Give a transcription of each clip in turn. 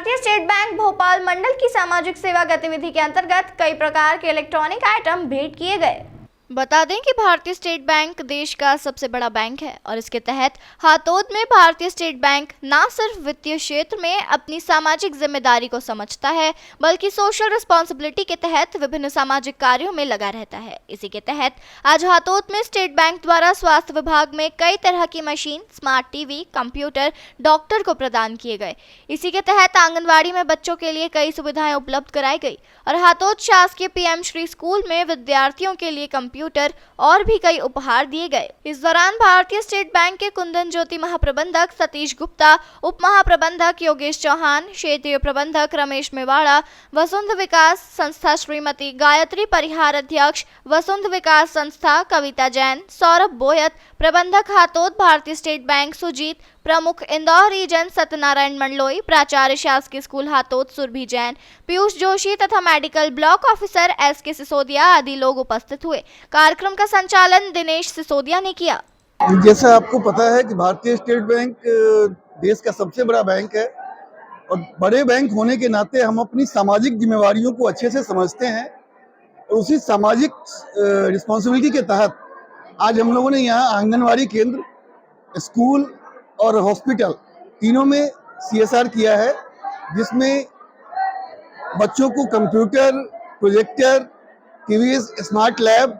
भारतीय state bank Bhopal मंडल की सामाजिक सेवा गतिविधि के अंतर्गत कई प्रकार के इलेक्ट्रॉनिक आइटम भेंट किए गए। बता दें कि भारतीय स्टेट बैंक देश का सबसे बड़ा बैंक है और इसके तहत हातोद में भारतीय स्टेट बैंक न सिर्फ वित्तीय क्षेत्र में अपनी सामाजिक जिम्मेदारी को समझता है, बल्कि सोशल रिस्पॉन्सिबिलिटी के तहत विभिन्न सामाजिक कार्यों में लगा रहता है। इसी के तहत आज हातोद में स्टेट बैंक द्वारा स्वास्थ्य विभाग में कई तरह की machine, smart TV, computer doctor को प्रदान किए गए। इसी के तहत आंगनबाड़ी में बच्चों के लिए कई सुविधाएं उपलब्ध कराई गई और हातोद शासकीय पीएम श्री स्कूल में विद्यार्थियों के लिए कंप्यूटर और भी कई उपहार दिए गए। इस दौरान भारतीय स्टेट बैंक के कुंदन ज्योति महाप्रबंधक सतीश गुप्ता, उप महाप्रबंधक योगेश चौहान, क्षेत्रीय प्रबंधक रमेश मेवाड़ा, वसुंध विकास संस्था श्रीमती गायत्री परिहार अध्यक्ष वसुंध विकास संस्था कविता जैन, सौरभ बोयत, प्रबंधक हातोद भारतीय स्टेट बैंक सुजीत, प्रमुख इंदौर रीजन सत्यनारायण मंडलोई, प्राचार्य शासकीय स्कूल हातोद सुरभि जैन, पीयूष जोशी तथा medical block officer SK. Sisodia आदि लोग उपस्थित हुए। कार्यक्रम का संचालन दिनेश सिसोदिया ने किया। जैसा आपको पता है कि भारतीय स्टेट बैंक देश का सबसे बड़ा बैंक है और बड़े बैंक होने के नाते हम अपनी सामाजिक जिम्मेवारियों को अच्छे से समझते हैं और उसी सामाजिक रिस्पॉन्सिबिलिटी के तहत आज हम लोगों ने यहाँ आंगनवाड़ी केंद्र, स्कूल और हॉस्पिटल तीनों में CSR किया है, जिसमें बच्चों को computer, projector, TV, smart lab,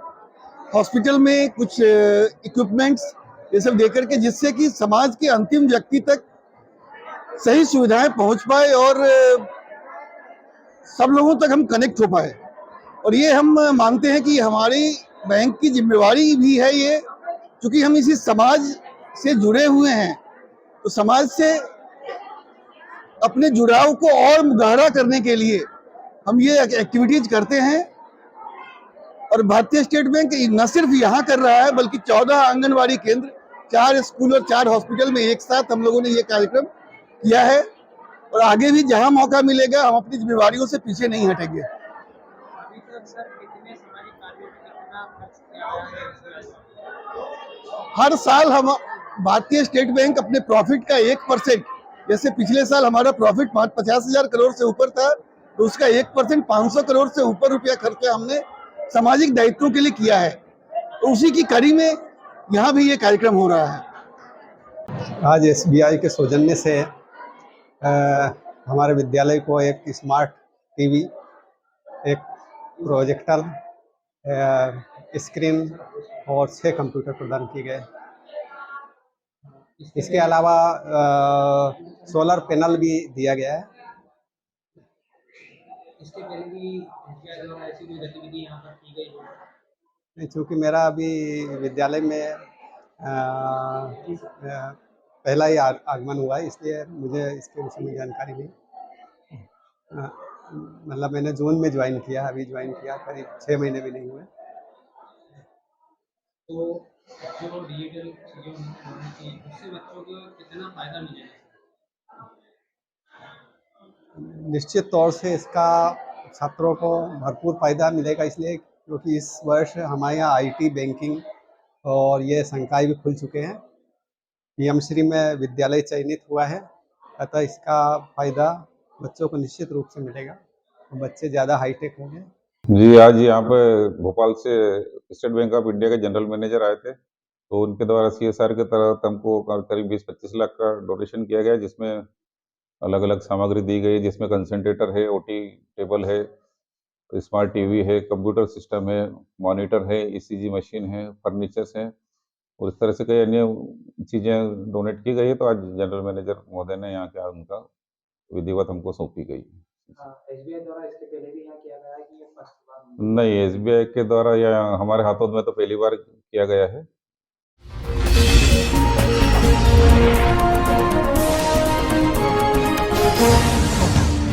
hospital में कुछ इक्विपमेंट्स ये सब देकर के, जिससे कि समाज के अंतिम व्यक्ति तक सही सुविधाएं पहुंच पाए और सब लोगों तक हम कनेक्ट हो पाए। और ये हम मानते हैं कि हमारी बैंक की जिम्मेवारी भी है ये, क्योंकि हम इसी समाज से जुड़े हुए हैं, तो समाज से अपने जुड़ाव को और गहरा करने के लिए हम ये एक्टिविटीज करते हैं। और भारतीय स्टेट बैंक न सिर्फ यहाँ कर रहा है, बल्कि 14 आंगनवाड़ी केंद्र, 4 स्कूल और 4 हॉस्पिटल में एक साथ हम लोगों ने ये कार्यक्रम किया है और आगे भी जहाँ मौका मिलेगा हम अपनी जिम्मेवारियों से पीछे नहीं हटेंगे। हर साल हम भारतीय स्टेट बैंक अपने प्रॉफिट का 1%, जैसे पिछले साल हमारा प्रॉफिट 50,000 करोड़ से ऊपर था, तो उसका 1% 500 करोड़ से ऊपर रुपया खर्चा हमने सामाजिक दायित्वों के लिए किया है। तो उसी की कड़ी में यहाँ भी ये कार्यक्रम हो रहा है। आज SBI के सौजन्य से हमारे विद्यालय को एक स्मार्ट टीवी, एक प्रोजेक्टर स्क्रीन और 6 कंप्यूटर प्रदान किए गए। इसके अलावा सोलर पैनल भी दिया गया है। इसके पहले भी ऐसी कोई गतिविधि यहाँ पर की गई है? चूँकि मेरा अभी विद्यालय में पहला ही आगमन हुआ है, इसलिए मुझे इसके विषय में जानकारी नहीं। मतलब मैंने जून में ज्वाइन किया, अभी ज्वाइन किया करीब 6 महीने भी नहीं हुए। तो जो डिजिटल चीज़ें होने की, उससे बच्चों को कितना फायदा मिलेगा? निश्चित तौर से इसका छात्रों को भरपूर फायदा मिलेगा, इसलिए क्योंकि इस वर्ष हमारे यहाँ IT, बैंकिंग और ये संकाय भी खुल चुके हैं। PM श्री में विद्यालय चयनित हुआ है, अतः इसका फायदा बच्चों को निश्चित रूप से मिलेगा और बच्चे ज़्यादा हाईटेक होंगे। जी, आज यहाँ पे भोपाल से स्टेट बैंक ऑफ इंडिया के जनरल मैनेजर आए थे, तो उनके द्वारा CSR के तहत हमको करीब 20-25 लाख का डोनेशन किया गया, जिसमें अलग अलग सामग्री दी गई, जिसमें कंसंट्रेटर है, OT टेबल है, स्मार्ट टीवी है, कंप्यूटर सिस्टम है, मॉनिटर है, ECG मशीन है, फर्नीचर्स हैं और इस तरह से कई अन्य चीज़ें डोनेट की गई है। तो आज जनरल मैनेजर महोदय ने यहाँ के उनका विधिवत हमको सौंपी गई। SBI द्वारा इसके पहले भी यहाँ किया गया है कि ये फर्स्ट बार? नहीं, SBI के द्वारा या हमारे हाथों में तो पहली बार किया गया है।